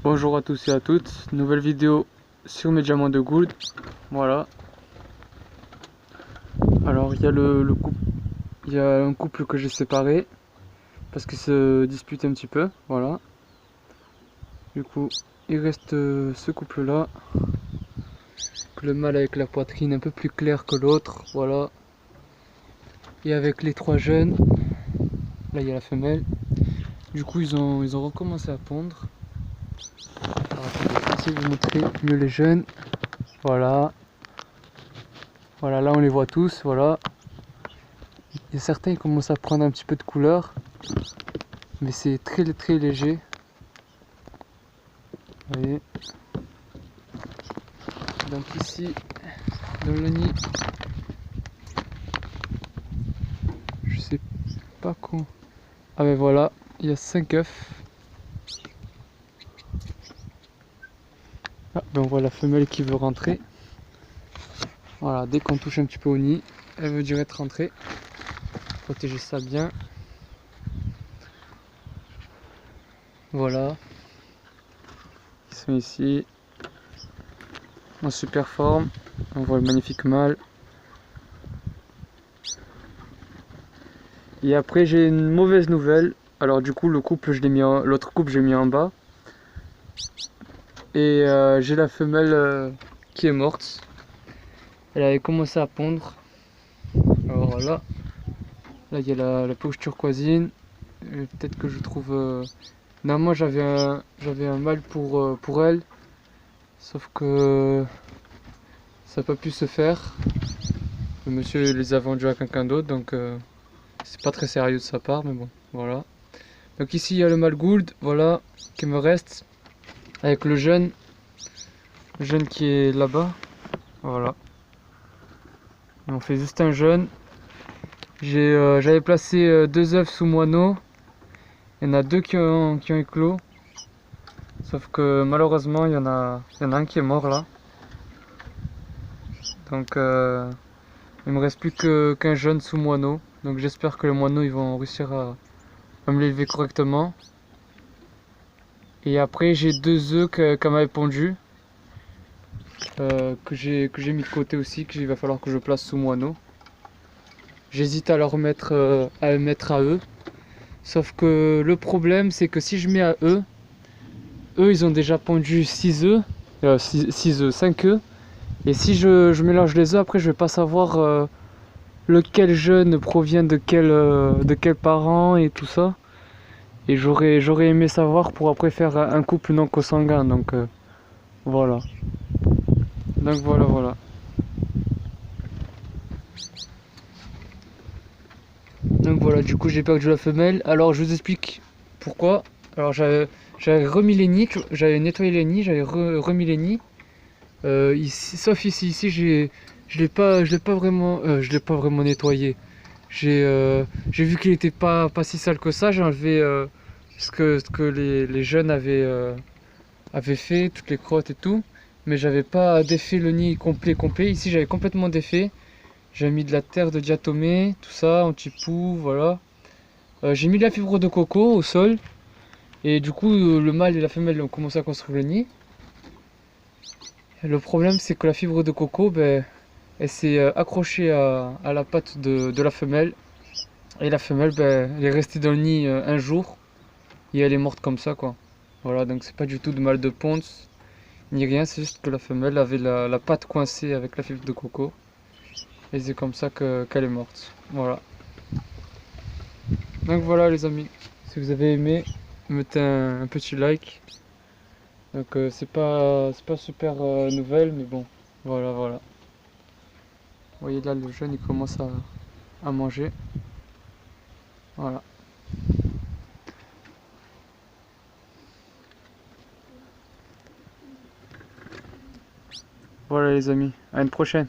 Bonjour à tous et à toutes, nouvelle vidéo sur mes diamants de gold. Voilà. Alors il y a il y a un couple que j'ai séparé parce qu'ils se disputent un petit peu. Voilà. Du coup, il reste ce couple là. Le mâle avec la poitrine un peu plus claire que l'autre. Voilà. Et avec les trois jeunes. Là il y a la femelle. Du coup ils ont recommencé à pondre. Alors attendez, je vais essayer de vous montrer mieux les jeunes. Voilà. Voilà, là on les voit tous, voilà. Il y a certains qui commencent à prendre un petit peu de couleur, mais c'est très très léger. Vous voyez. Donc ici, dans le nid, je sais pas quoi. Ah ben voilà, il y a 5 œufs. Ah, ben on voit la femelle qui veut rentrer. Voilà, dès qu'on touche un petit peu au nid, elle veut direct rentrer. Protéger ça bien. Voilà. Ils sont ici. En super forme. On voit le magnifique mâle. Et après j'ai une mauvaise nouvelle. Alors du coup l'autre couple j'ai mis en bas. Et j'ai la femelle qui est morte. Elle avait commencé à pondre. Alors là il y a la peau turquoisine. Peut-être que je trouve. Non, moi j'avais un mâle pour elle. Sauf que ça n'a pas pu se faire. Le monsieur les a vendus à quelqu'un d'autre, donc c'est pas très sérieux de sa part, mais bon, voilà. Donc ici il y a le mâle Gould, voilà, qui me reste. Avec le jeune qui est là-bas. Voilà. On fait juste un jeune. J'avais placé 2 œufs sous moineau. Il y en a 2 qui ont éclos. Sauf que malheureusement il y en a un qui est mort là. Donc il me reste plus qu'un jeune sous moineau. Donc j'espère que les moineaux ils vont réussir à me l'élever correctement. Et après j'ai 2 œufs qu'elle m'a pondu. Que j'ai mis de côté aussi, qu'il va falloir que je place sous moineau. J'hésite à leur mettre à eux. Sauf que le problème c'est que si je mets à eux ils ont déjà pondu 6 œufs, 5 œufs. Et si je mélange les œufs, après je vais pas savoir lequel jeune provient de quel parent et tout ça. Et j'aurais aimé savoir pour après faire un couple non consanguin. Donc voilà. Donc voilà. Donc voilà, du coup j'ai perdu la femelle. Alors je vous explique pourquoi. Alors j'avais remis les nids, j'avais nettoyé les nids, j'avais remis les nids. Sauf ici je l'ai pas vraiment nettoyé. J'ai vu qu'il était pas si sale que ça. J'ai enlevé ce que les jeunes avaient fait, toutes les crottes et tout. Mais j'avais pas défait le nid complet. Ici j'avais complètement défait. J'ai mis de la terre de diatomée, tout ça, anti-poux, voilà. J'ai mis de la fibre de coco au sol. Et du coup, le mâle et la femelle ont commencé à construire le nid. Le problème, c'est que la fibre de coco, ben, elle s'est accrochée à la patte de la femelle. Et la femelle, ben, elle est restée dans le nid un jour. Et elle est morte comme ça, quoi. Voilà, donc c'est pas du tout de mal de ponce, ni rien. C'est juste que la femelle avait la patte coincée avec la fibre de coco. Et c'est comme ça qu'elle est morte. Voilà. Donc voilà les amis, si vous avez aimé, mettez un petit like. Donc c'est pas super nouvelle, mais bon, voilà. Vous voyez là le jeune il commence à manger. Voilà. Voilà les amis, à une prochaine.